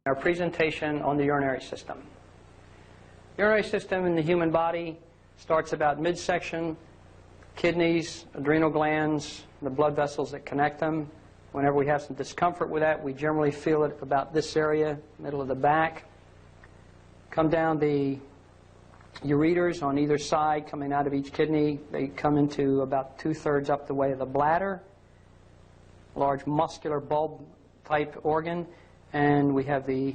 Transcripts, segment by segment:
Our presentation on the urinary system. The urinary system in the human body starts about midsection, kidneys, adrenal glands, the blood vessels that connect them. Whenever we have some discomfort with that, we generally feel it about this area, middle of the back. Come down the ureters on either side coming out of each kidney. They come into about 2/3 up the way of the bladder, large muscular bulb type organ. And we have the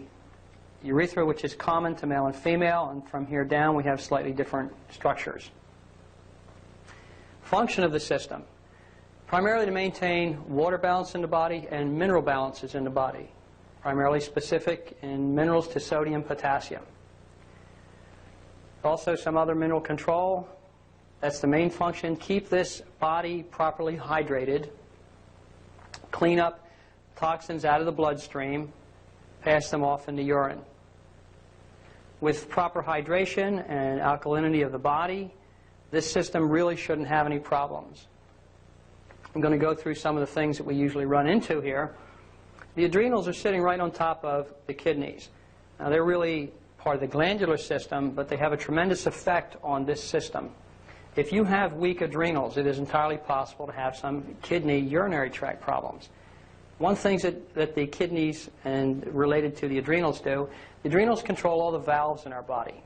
urethra, which is common to male and female, and from here down we have slightly different structures. Function of the system: primarily to maintain water balance in the body and mineral balances in the body, primarily specific in minerals to sodium, potassium. Also some other mineral control. That's the main function. Keep this body properly hydrated, clean up toxins out of the bloodstream, pass them off in the urine. With proper hydration and alkalinity of the body, this system really shouldn't have any problems. I'm going to go through some of the things that we usually run into here. The adrenals are sitting right on top of the kidneys. Now, they're really part of the glandular system, but they have a tremendous effect on this system. If you have weak adrenals, it is entirely possible to have some kidney urinary tract problems. One thing that the kidneys and related to the adrenals do, the adrenals control all the valves in our body.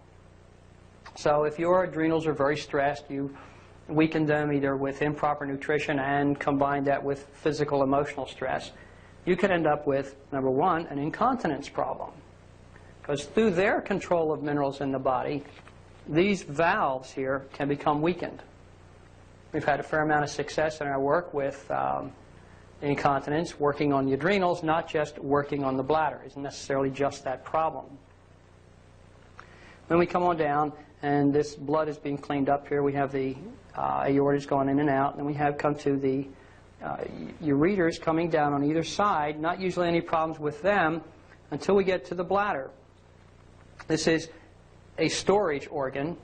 So if your adrenals are very stressed, you weaken them either with improper nutrition and combine that with physical, emotional stress, you could end up with, number one, an incontinence problem. Because through their control of minerals in the body, these valves here can become weakened. We've had a fair amount of success in our work with incontinence, working on the adrenals, not just working on the bladder. It isn't necessarily just that problem. When we come on down, and this blood is being cleaned up here, we have the aortas going in and out, and we have come to the ureters coming down on either side, not usually any problems with them until we get to the bladder. This is a storage organ,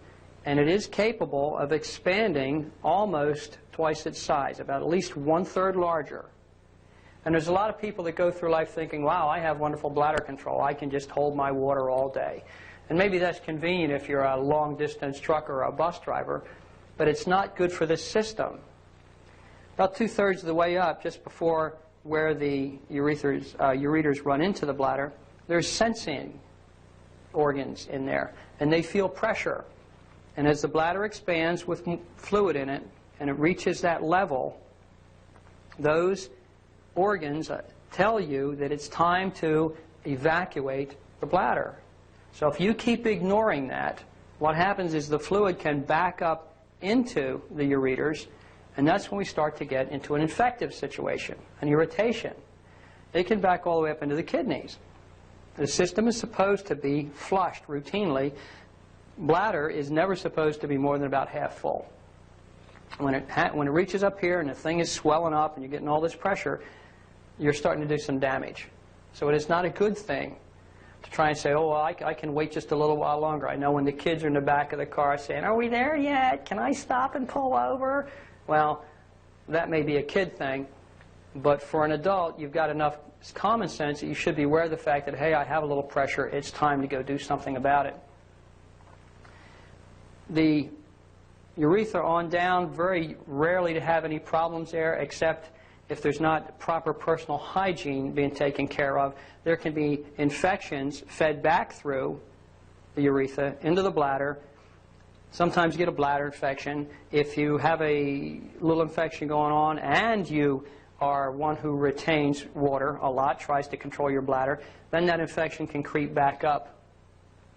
and it is capable of expanding almost twice its size, about at least 1/3 larger. And there's a lot of people that go through life thinking, wow, I have wonderful bladder control. I can just hold my water all day. And maybe that's convenient if you're a long-distance trucker or a bus driver, but it's not good for this system. About 2/3 of the way up, just before where the ureters run into the bladder, there's sensing organs in there, and they feel pressure. And as the bladder expands with fluid in it, and it reaches that level, those organs tell you that it's time to evacuate the bladder. So if you keep ignoring that, what happens is the fluid can back up into the ureters, and that's when we start to get into an infective situation, an irritation. It can back all the way up into the kidneys. The system is supposed to be flushed routinely. Bladder is never supposed to be more than about half full. When it reaches up here and the thing is swelling up and you're getting all this pressure, you're starting to do some damage. So it is not a good thing to try and say, oh, well, I can wait just a little while longer. I know when the kids are in the back of the car saying, are we there yet? Can I stop and pull over? Well, that may be a kid thing, but for an adult, you've got enough common sense that you should be aware of the fact that, hey, I have a little pressure. It's time to go do something about it. The urethra on down, very rarely to have any problems there, except if there's not proper personal hygiene being taken care of. There can be infections fed back through the urethra into the bladder. Sometimes you get a bladder infection. If you have a little infection going on and you are one who retains water a lot, tries to control your bladder, then that infection can creep back up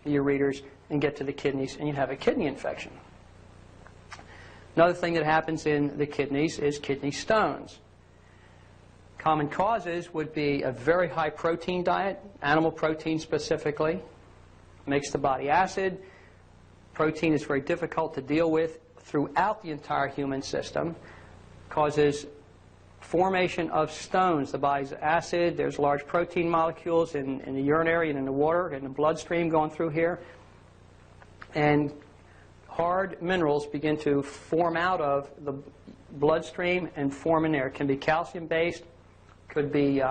the ureters and get to the kidneys, and you have a kidney infection. Another thing that happens in the kidneys is kidney stones. Common causes would be a very high protein diet, animal protein specifically, makes the body acid. Protein is very difficult to deal with throughout the entire human system, causes formation of stones. The body's acid, there's large protein molecules in the urinary and in the water, in the bloodstream going through here. And hard minerals begin to form out of the bloodstream and form in there. It can be calcium-based, could be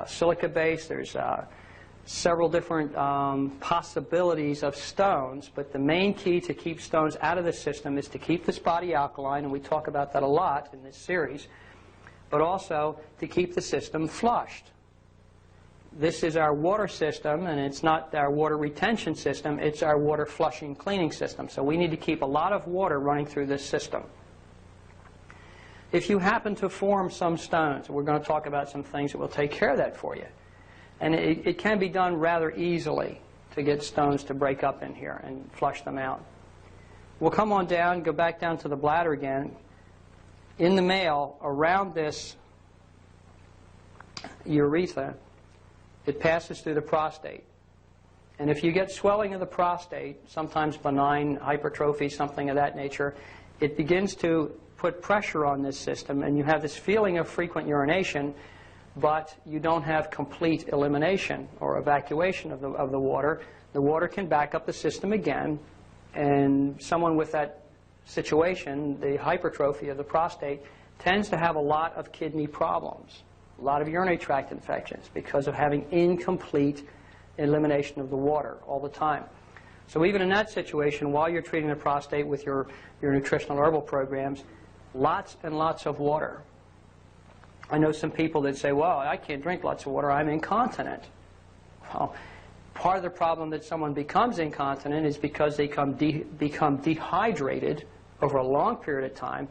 silica base, there's several different possibilities of stones, but the main key to keep stones out of the system is to keep this body alkaline, and we talk about that a lot in this series, but also to keep the system flushed. This is our water system, and it's not our water retention system, it's our water flushing cleaning system. So we need to keep a lot of water running through this system. If you happen to form some stones, we're going to talk about some things that will take care of that for you. And it can be done rather easily to get stones to break up in here and flush them out. We'll come on down, go back down to the bladder again. In the male, around this urethra, it passes through the prostate. And if you get swelling of the prostate, sometimes benign hypertrophy, something of that nature, it begins to put pressure on this system, and you have this feeling of frequent urination, but you don't have complete elimination or evacuation of the water. The water can back up the system again, and someone with that situation, the hypertrophy of the prostate, tends to have a lot of kidney problems, a lot of urinary tract infections because of having incomplete elimination of the water all the time. So even in that situation, while you're treating the prostate with your nutritional herbal programs, lots and lots of water. I know some people that say, well, I can't drink lots of water, I'm incontinent. Well, part of the problem that someone becomes incontinent is because they become dehydrated over a long period of time,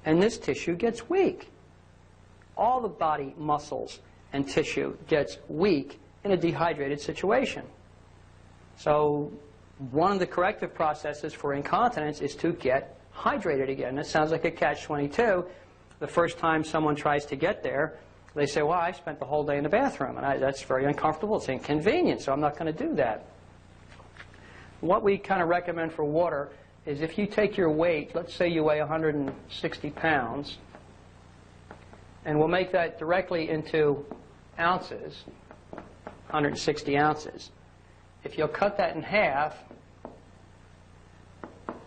and this tissue gets weak. All the body muscles and tissue gets weak in a dehydrated situation. So one of the corrective processes for incontinence is to get hydrated again. That sounds like a catch-22. The first time someone tries to get there, they say, well, I spent the whole day in the bathroom, and that's very uncomfortable. It's inconvenient, so I'm not going to do that. What we kind of recommend for water is if you take your weight, let's say you weigh 160 pounds, and we'll make that directly into ounces, 160 ounces. If you'll cut that in half,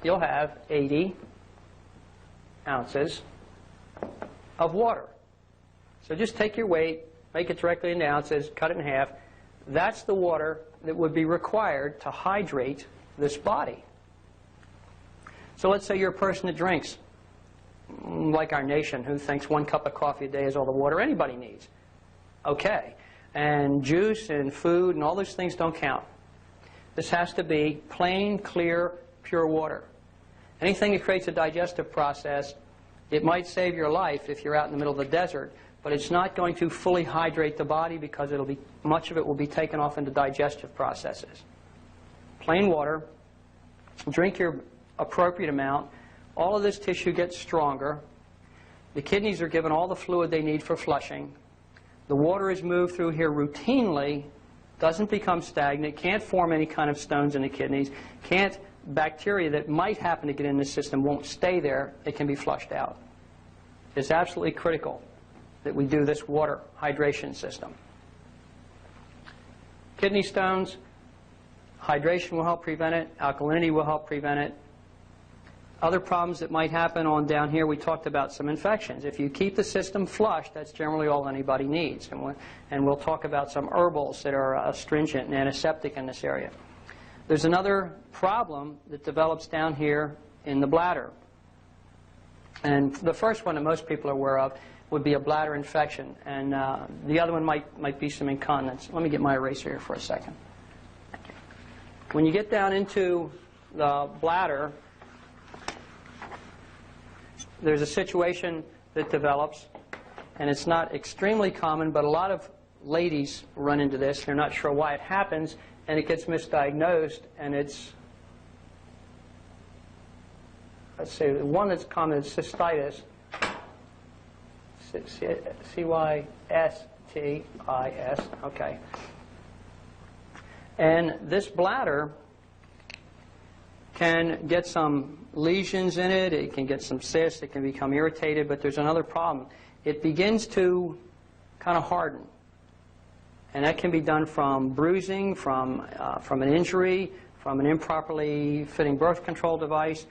you'll have 80 ounces of water. So just take your weight, make it directly into ounces, cut it in half. That's the water that would be required to hydrate this body. So let's say you're a person that drinks, like our nation, who thinks 1 cup of coffee a day is all the water anybody needs. Okay. And juice and food and all those things don't count. This has to be plain, clear, pure water. Anything that creates a digestive process, it might save your life if you're out in the middle of the desert, but it's not going to fully hydrate the body because much of it will be taken off into digestive processes. Plain water, drink your appropriate amount. All of this tissue gets stronger. The kidneys are given all the fluid they need for flushing. The water is moved through here routinely, doesn't become stagnant, can't form any kind of stones in the kidneys, bacteria that might happen to get in the system won't stay there, it can be flushed out. It's absolutely critical that we do this water hydration system. Kidney stones, hydration will help prevent it, alkalinity will help prevent it. Other problems that might happen on down here, we talked about some infections. If you keep the system flushed, that's generally all anybody needs. And we'll talk about some herbals that are astringent and antiseptic in this area. There's another problem that develops down here in the bladder. And the first one that most people are aware of would be a bladder infection. And the other one might be some incontinence. Let me get my eraser here for a second. When you get down into the bladder, there's a situation that develops, and it's not extremely common, but a lot of ladies run into this. They're not sure why it happens, and it gets misdiagnosed, and it's, let's see, the one that's common is cystitis, C-Y-S-T-I-S, okay. And this bladder can get some lesions in it, it can get some cysts, it can become irritated, but there's another problem. It begins to kind of harden. And that can be done from bruising, from an injury, from an improperly fitting birth control device.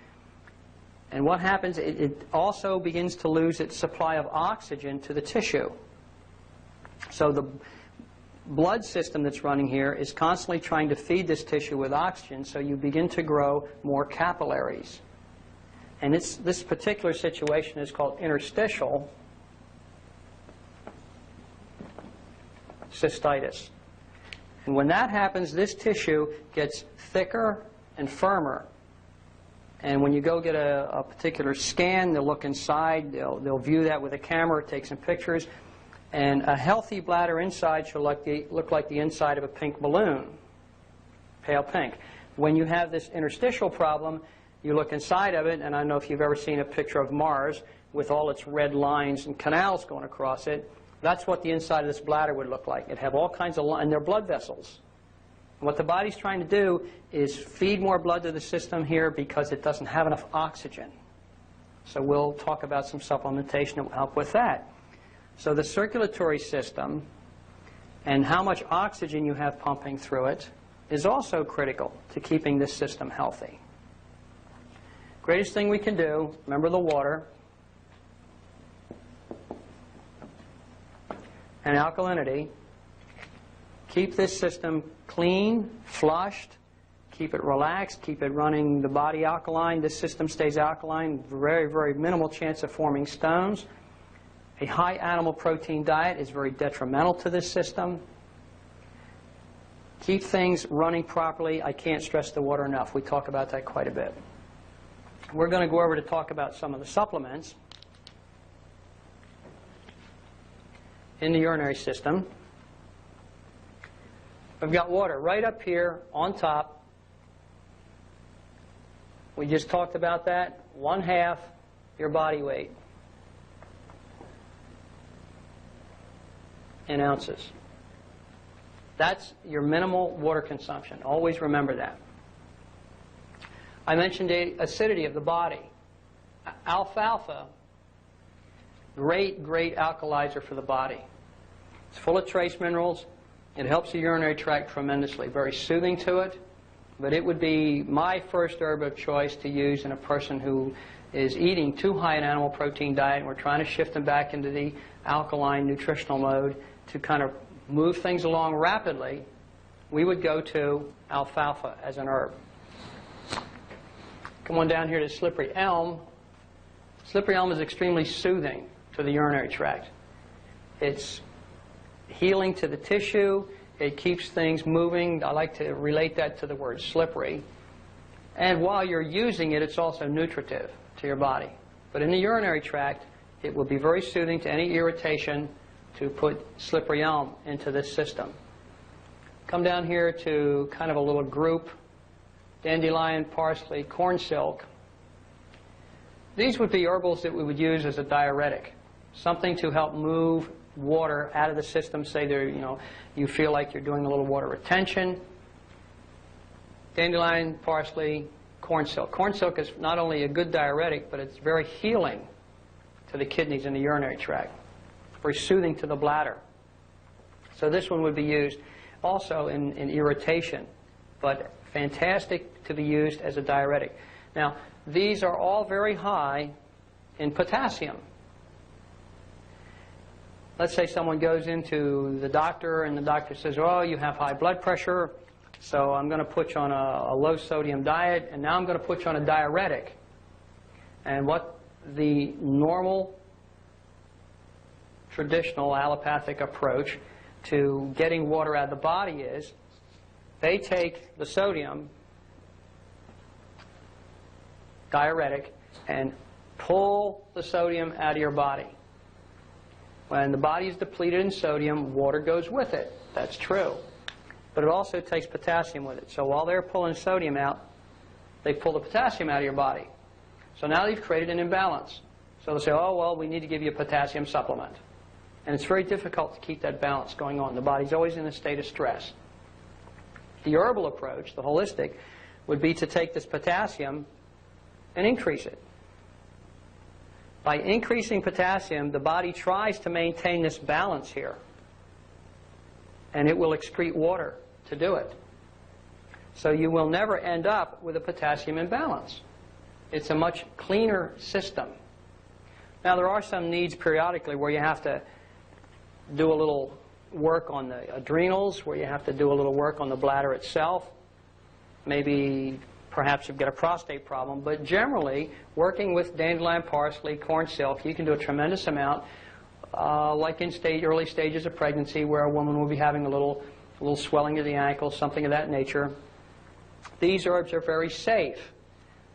And what happens, it also begins to lose its supply of oxygen to the tissue. So blood system that's running here is constantly trying to feed this tissue with oxygen, so you begin to grow more capillaries. And this particular situation is called interstitial cystitis. And when that happens, this tissue gets thicker and firmer. And when you go get a particular scan, they'll look inside, they'll view that with a camera, take some pictures. And a healthy bladder inside should look like the inside of a pink balloon, pale pink. When you have this interstitial problem, you look inside of it, and I don't know if you've ever seen a picture of Mars with all its red lines and canals going across it. That's what the inside of this bladder would look like. It'd have all kinds of lines, and they're blood vessels. And what the body's trying to do is feed more blood to the system here because it doesn't have enough oxygen. So we'll talk about some supplementation that will help with that. So the circulatory system and how much oxygen you have pumping through it is also critical to keeping this system healthy. Greatest thing we can do, remember the water and alkalinity. Keep this system clean, flushed, keep it relaxed, keep it running the body alkaline. This system stays alkaline, very, very minimal chance of forming stones. A high animal protein diet is very detrimental to this system. Keep things running properly. I can't stress the water enough. We talk about that quite a bit. We're going to go over to talk about some of the supplements in the urinary system. I've got water right up here on top. We just talked about that. 1/2 your body weight in ounces. That's your minimal water consumption. Always remember that. I mentioned the acidity of the body. Alfalfa, great, great alkalizer for the body. It's full of trace minerals. It helps the urinary tract tremendously. Very soothing to it. But it would be my first herb of choice to use in a person who is eating too high an animal protein diet, and we're trying to shift them back into the alkaline nutritional mode to kind of move things along rapidly. We would go to alfalfa as an herb. Come on down here to slippery elm. Slippery elm is extremely soothing to the urinary tract. It's healing to the tissue. It keeps things moving. I like to relate that to the word slippery. And while you're using it, it's also nutritive to your body. But in the urinary tract, it will be very soothing to any irritation to put slippery elm into this system. Come down here to kind of a little group. Dandelion, parsley, corn silk. These would be herbals that we would use as a diuretic, something to help move water out of the system. Say there, you feel like you're doing a little water retention. Dandelion, parsley, corn silk. Corn silk is not only a good diuretic, but it's very healing to the kidneys and the urinary tract. Very soothing to the bladder. So this one would be used also in irritation, but fantastic to be used as a diuretic. Now, these are all very high in potassium. Let's say someone goes into the doctor and the doctor says, oh, you have high blood pressure, so I'm going to put you on a low sodium diet, and now I'm going to put you on a diuretic. And what the normal traditional allopathic approach to getting water out of the body is they take the sodium diuretic and pull the sodium out of your body. When the body is depleted in sodium, water goes with it. That's true. But it also takes potassium with it. So while they're pulling sodium out, they pull the potassium out of your body. So now they've created an imbalance. So they'll say, oh, well, we need to give you a potassium supplement. And it's very difficult to keep that balance going on. The body's always in a state of stress. The herbal approach, the holistic, would be to take this potassium and increase it. By increasing potassium, the body tries to maintain this balance here. And it will excrete water to do it. So you will never end up with a potassium imbalance. It's a much cleaner system. Now, there are some needs periodically where you have to do a little work on the adrenals, where you have to do a little work on the bladder itself. Maybe perhaps you've got a prostate problem, but generally working with dandelion, parsley, corn silk, you can do a tremendous amount, like in early stages of pregnancy, where a woman will be having a little swelling of the ankle, something of that nature. These herbs are very safe.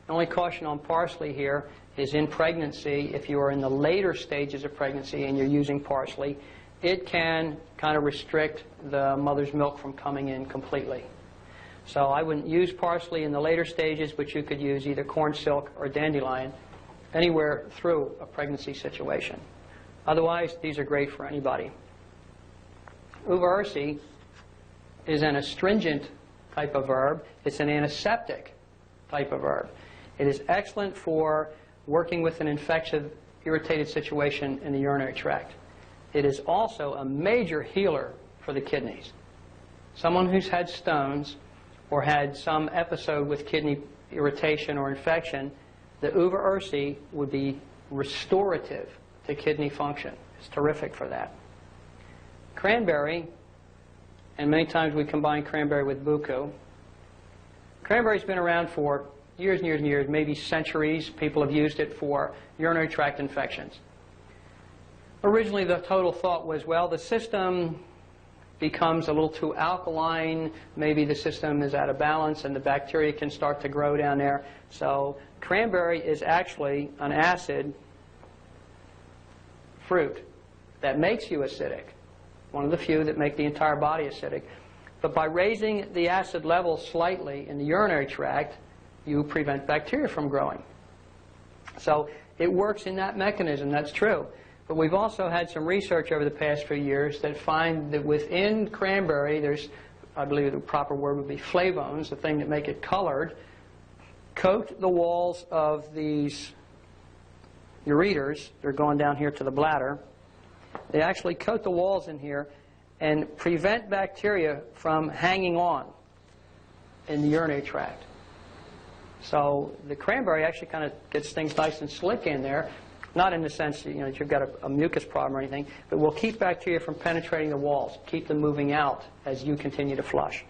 The only caution on parsley here is in pregnancy. If you are in the later stages of pregnancy and you're using parsley, it can kind of restrict the mother's milk from coming in completely. So I wouldn't use parsley in the later stages, but you could use either corn silk or dandelion anywhere through a pregnancy situation. Otherwise, these are great for anybody. Uva ursi is an astringent type of herb. It's an antiseptic type of herb. It is excellent for working with an infectious, irritated situation in the urinary tract. It is also a major healer for the kidneys. Someone who's had stones or had some episode with kidney irritation or infection, the uva ursi would be restorative to kidney function. It's terrific for that. Cranberry, and many times we combine cranberry with buku. Cranberry's been around for years and years and years, maybe centuries. People have used it for urinary tract infections. Originally, the total thought was, well, the system becomes a little too alkaline, maybe the system is out of balance and the bacteria can start to grow down there. So cranberry is actually an acid fruit that makes you acidic, one of the few that make the entire body acidic. But by raising the acid level slightly in the urinary tract, you prevent bacteria from growing. So it works in that mechanism, that's true. But we've also had some research over the past few years that find that within cranberry, there's, I believe the proper word would be flavones, the thing that make it colored, coat the walls of these ureters. They're going down here to the bladder. They actually coat the walls in here and prevent bacteria from hanging on in the urinary tract. So the cranberry actually kind of gets things nice and slick in there. Not in the sense that you've got a mucus problem or anything, but will keep bacteria from penetrating the walls, keep them moving out as you continue to flush.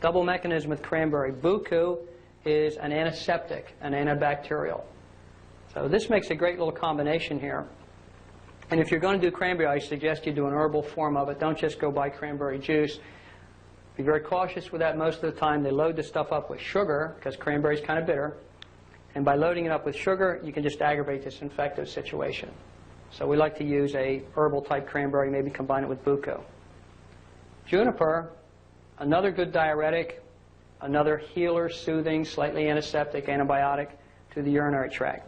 Double mechanism with cranberry. Buku is an antiseptic, an antibacterial. So this makes a great little combination here. And if you're going to do cranberry, I suggest you do an herbal form of it. Don't just go buy cranberry juice. Be very cautious with that. Most of the time they load the stuff up with sugar because cranberry is kind of bitter. And by loading it up with sugar, you can just aggravate this infective situation. So we like to use a herbal type cranberry, maybe combine it with buku. Juniper, another good diuretic, another healer, soothing, slightly antiseptic, antibiotic to the urinary tract.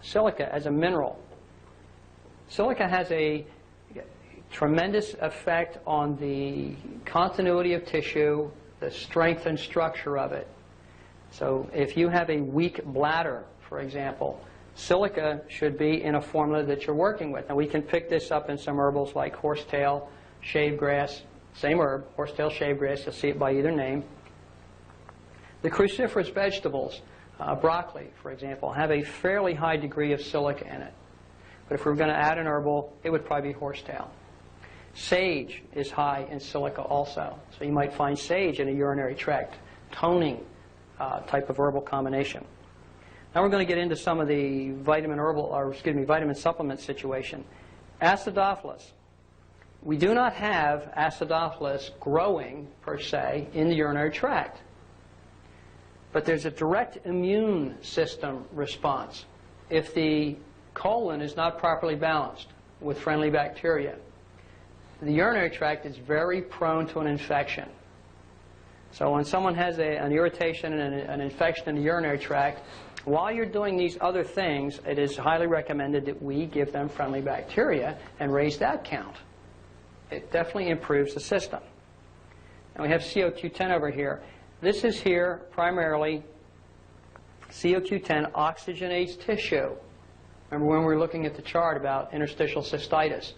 Silica as a mineral. Silica has a tremendous effect on the continuity of tissue, the strength and structure of it. So if you have a weak bladder, for example, silica should be in a formula that you're working with. Now we can pick this up in some herbals like horsetail, shavegrass, same herb, horsetail, shavegrass, you'll see it by either name. The cruciferous vegetables, broccoli, for example, have a fairly high degree of silica in it. But if we're going to add an herbal, it would probably be horsetail. Sage is high in silica also. So you might find sage in a urinary tract, toning type of herbal combination. Now we're going to get into some of the vitamin supplement situation. Acidophilus. We do not have acidophilus growing, per se, in the urinary tract. But there's a direct immune system response. If the colon is not properly balanced with friendly bacteria, the urinary tract is very prone to an infection. So when someone has an irritation and an infection in the urinary tract, while you're doing these other things, it is highly recommended that we give them friendly bacteria and raise that count. It definitely improves the system. And we have CoQ10 over here. This is here primarily CoQ10 oxygenates tissue. Remember when we were looking at the chart about interstitial cystitis?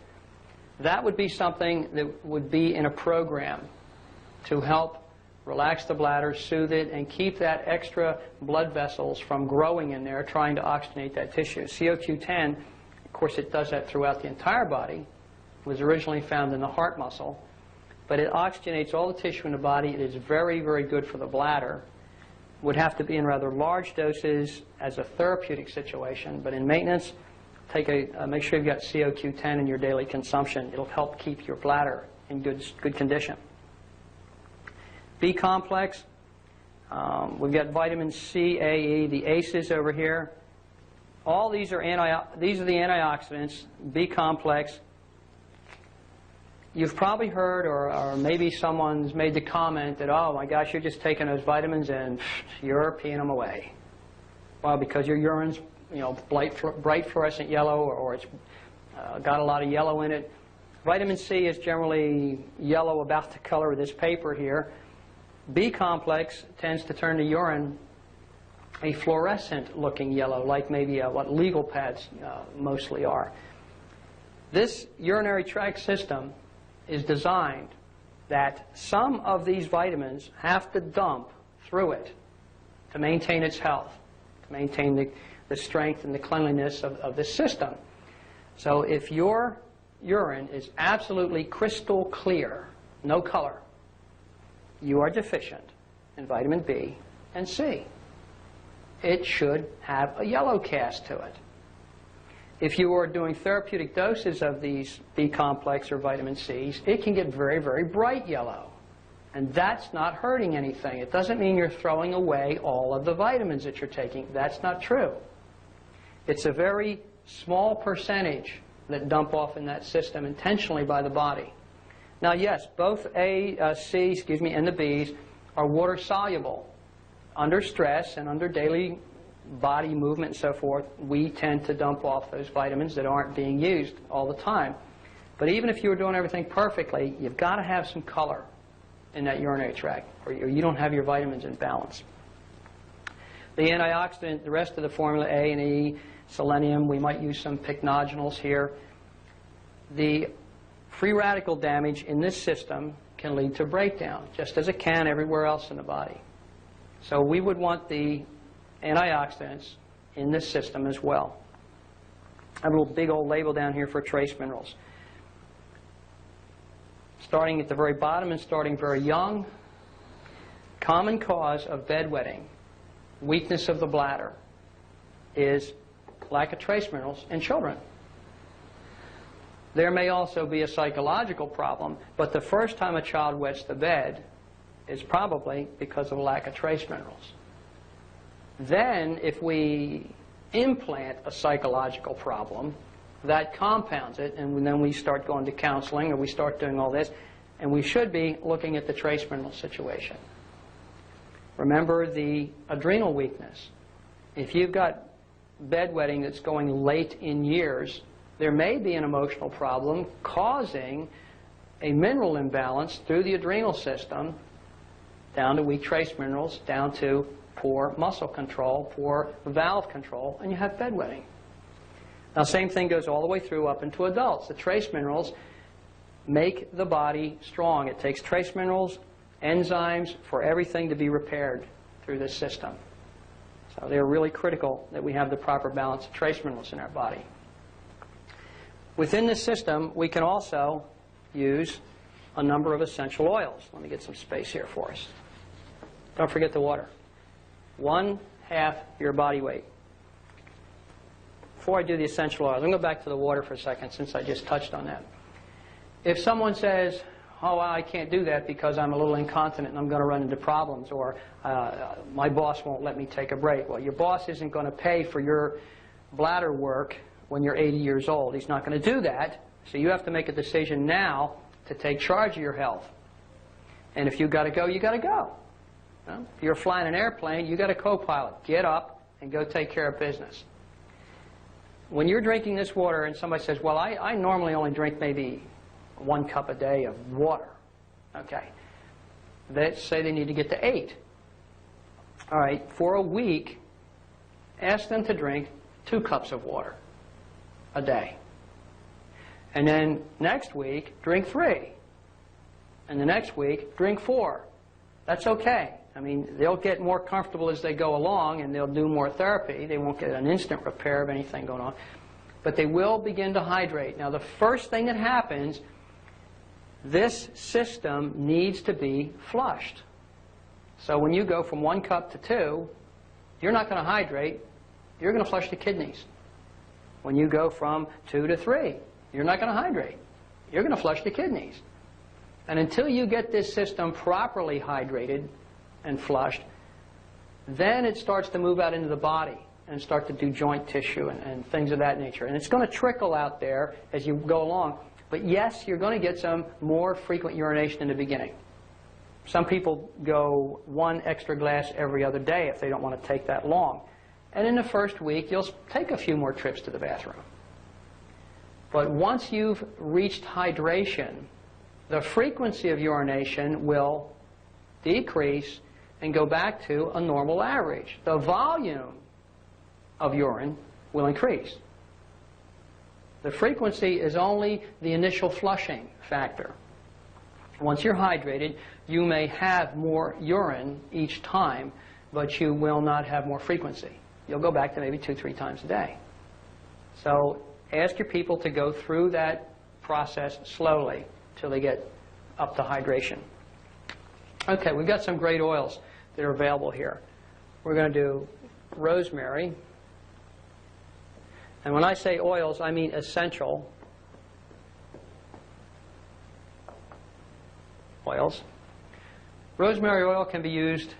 That would be something that would be in a program to help relax the bladder, soothe it, and keep that extra blood vessels from growing in there, trying to oxygenate that tissue. CoQ10, of course, it does that throughout the entire body. was originally found in the heart muscle, but it oxygenates all the tissue in the body. It is very, very good for the bladder. Would have to be in rather large doses as a therapeutic situation, but in maintenance, make sure you've got CoQ10 in your daily consumption. It'll help keep your bladder in good condition. B complex, we've got vitamin C, A, E, the ACEs over here. All these are the antioxidants. B complex. You've probably heard, or maybe someone's made the comment that, oh my gosh, you're just taking those vitamins and you're peeing them away. Well, because your urine's bright fluorescent yellow, or it's got a lot of yellow in it. Vitamin C is generally yellow, about the color of this paper here. B complex tends to turn the urine a fluorescent looking yellow, like maybe what legal pads mostly are. This urinary tract system is designed that some of these vitamins have to dump through it to maintain its health, to maintain the strength and the cleanliness of this system. So if your urine is absolutely crystal clear, no color, you are deficient in vitamin B and C. It should have a yellow cast to it. If you are doing therapeutic doses of these B complex or vitamin C's, it can get very, very bright yellow. And that's not hurting anything. It doesn't mean you're throwing away all of the vitamins that you're taking. That's not true. It's a very small percentage that dump off in that system intentionally by the body. Now, yes, both C, and the B's are water soluble. Under stress and under daily body movement and so forth, we tend to dump off those vitamins that aren't being used all the time. But even if you were doing everything perfectly, you've got to have some color in that urinary tract, or you don't have your vitamins in balance. The antioxidant, the rest of the formula, A and E, selenium, we might use some pycnogenol's here. The free radical damage in this system can lead to breakdown, just as it can everywhere else in the body. So we would want the antioxidants in this system as well. I have a little big old label down here for trace minerals. Starting at the very bottom and starting very young, common cause of bedwetting, weakness of the bladder, is lack of trace minerals in children. There may also be a psychological problem, but the first time a child wets the bed is probably because of a lack of trace minerals. Then, if we implant a psychological problem, that compounds it, and then we start going to counseling, or we start doing all this, and we should be looking at the trace mineral situation. Remember the adrenal weakness. If you've got bedwetting that's going late in years, there may be an emotional problem causing a mineral imbalance through the adrenal system, down to weak trace minerals, down to poor muscle control, poor valve control, and you have bedwetting. Now, same thing goes all the way through up into adults. The trace minerals make the body strong. It takes trace minerals, enzymes, for everything to be repaired through this system. So they're really critical that we have the proper balance of trace minerals in our body. Within this system, we can also use a number of essential oils. Let me get some space here for us. Don't forget the water. 1/2 your body weight. Before I do the essential oils, I'm going to go back to the water for a second since I just touched on that. If someone says, oh, I can't do that because I'm a little incontinent and I'm going to run into problems, or my boss won't let me take a break. Well, your boss isn't going to pay for your bladder work when you're 80 years old. He's not going to do that. So you have to make a decision now to take charge of your health. And if you've got to go, you've got to go. Well, if you're flying an airplane, you've got a co-pilot. Get up and go take care of business. When you're drinking this water and somebody says, well, I normally only drink maybe 1 cup a day of water. Okay. Let's say they need to get to 8. All right. For a week, ask them to drink 2 cups of water a day. And then next week, drink 3. And the next week, drink 4. That's okay. I mean, they'll get more comfortable as they go along, and they'll do more therapy. They won't get an instant repair of anything going on. but they will begin to hydrate. Now, the first thing that happens, this system needs to be flushed. So when you go from 1 cup to 2, you're not going to hydrate. You're going to flush the kidneys. When you go from 2 to 3, you're not going to hydrate. You're going to flush the kidneys. And until you get this system properly hydrated and flushed, then it starts to move out into the body and start to do joint tissue and things of that nature. And it's going to trickle out there as you go along. But yes, you're going to get some more frequent urination in the beginning. Some people go 1 extra glass every other day if they don't want to take that long. And in the first week, you'll take a few more trips to the bathroom. But once you've reached hydration, the frequency of urination will decrease and go back to a normal average. The volume of urine will increase. The frequency is only the initial flushing factor. Once you're hydrated, you may have more urine each time, but you will not have more frequency. You'll go back to maybe 2-3 times a day. So ask your people to go through that process slowly till they get up to hydration. Okay, we've got some great oils that are available here. We're going to do rosemary. And when I say oils, I mean essential oils. Rosemary oil can be used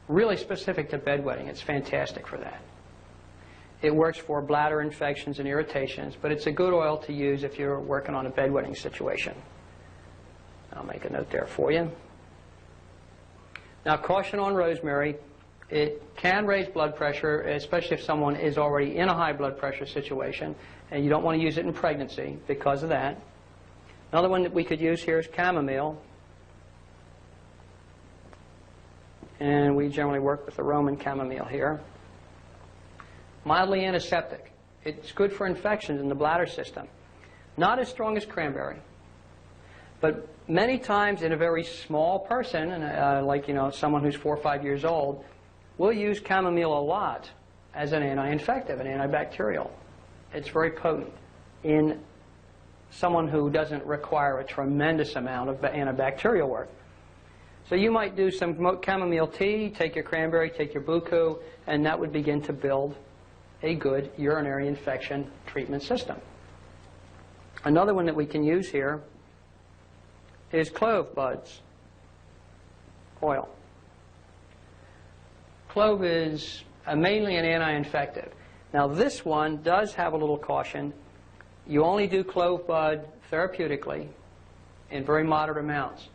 really specific to bedwetting. It's fantastic for that. It works for bladder infections and irritations, but it's a good oil to use if you're working on a bedwetting situation. I'll make a note there for you. Now, caution on rosemary. It can raise blood pressure, especially if someone is already in a high blood pressure situation, and you don't want to use it in pregnancy because of that. Another one that we could use here is chamomile. And we generally work with the Roman chamomile here. Mildly antiseptic. It's good for infections in the bladder system. Not as strong as cranberry. But many times in a very small person, like someone who's 4 or 5 years old, we'll use chamomile a lot as an anti-infective, an antibacterial. It's very potent in someone who doesn't require a tremendous amount of antibacterial work. So you might do some chamomile tea, take your cranberry, take your buku, and that would begin to build a good urinary infection treatment system. Another one that we can use here is clove buds oil. Clove is mainly an anti-infective. Now this one does have a little caution. You only do clove bud therapeutically in very moderate amounts.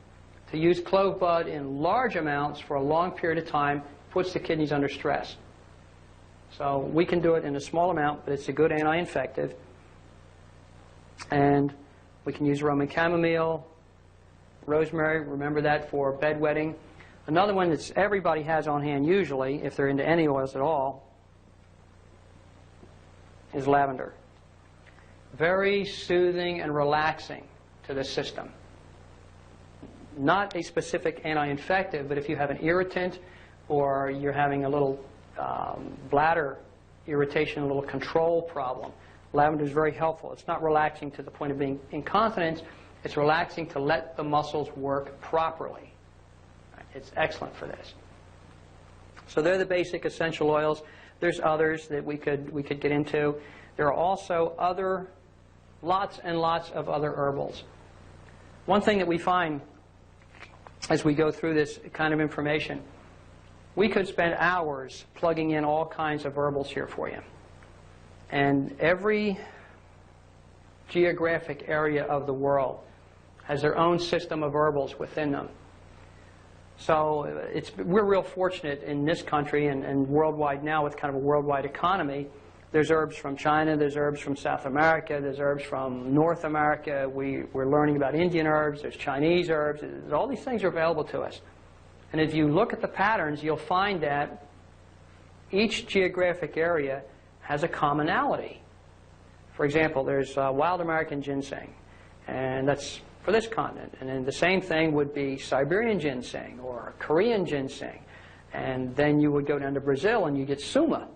To use clove bud in large amounts for a long period of time puts the kidneys under stress. So we can do it in a small amount, but it's a good anti-infective. And we can use Roman chamomile, rosemary, remember that for bedwetting. Another one that everybody has on hand usually, if they're into any oils at all, is lavender. Very soothing and relaxing to the system. Not a specific anti-infective, but if you have an irritant or you're having a little bladder irritation, a little control problem, lavender is very helpful. It's not relaxing to the point of being incontinence. It's relaxing to let the muscles work properly. It's excellent for this. So they're the basic essential oils. There's others that we could get into. There are also lots and lots of other herbals. One thing that we find as we go through this kind of information, we could spend hours plugging in all kinds of herbals here for you. And every geographic area of the world has their own system of herbals within them. So we're real fortunate in this country and worldwide now with kind of a worldwide economy. There's herbs from China, there's herbs from South America, there's herbs from North America. We're learning about Indian herbs, there's Chinese herbs. All these things are available to us. And if you look at the patterns, you'll find that each geographic area has a commonality. For example, there's wild American ginseng, and that's for this continent. And then the same thing would be Siberian ginseng or Korean ginseng. And then you would go down to Brazil and you get suma.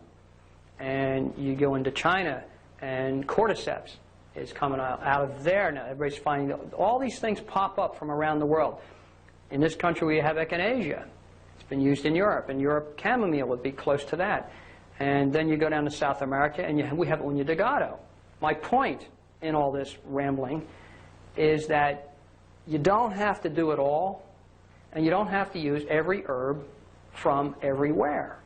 And you go into China and cordyceps is coming out of there now. Everybody's finding that all these things pop up from around the world. In this country we have echinacea. It's been used in Europe. In Europe, chamomile would be close to that. And then you go down to South America and we have Uña de Gato. My point in all this rambling is that you don't have to do it all, and you don't have to use every herb from everywhere.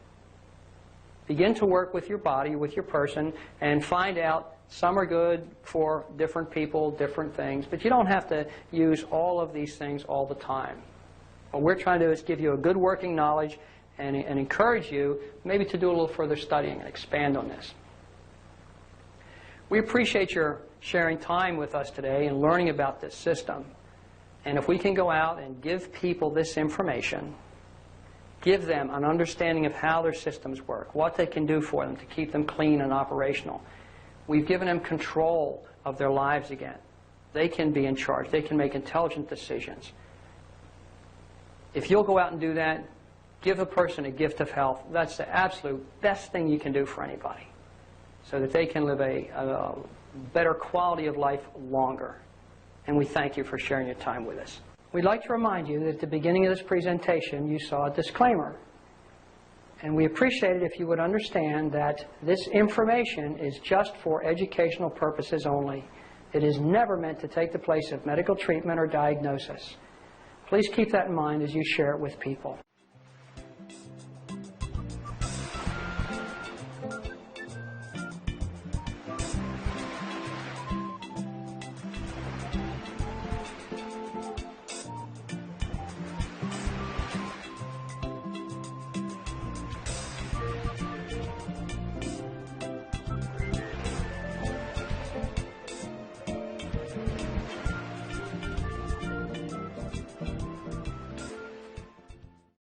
Begin to work with your body, with your person, and find out some are good for different people, different things, but you don't have to use all of these things all the time. What we're trying to do is give you a good working knowledge and encourage you maybe to do a little further studying and expand on this. We appreciate your sharing time with us today and learning about this system. And if we can go out and give people this information, give them an understanding of how their systems work, what they can do for them to keep them clean and operational. We've given them control of their lives again. They can be in charge. They can make intelligent decisions. If you'll go out and do that, give a person a gift of health. That's the absolute best thing you can do for anybody, so that they can live a better quality of life longer. And we thank you for sharing your time with us. We'd like to remind you that at the beginning of this presentation you saw a disclaimer. And we appreciate it if you would understand that this information is just for educational purposes only. It is never meant to take the place of medical treatment or diagnosis. Please keep that in mind as you share it with people.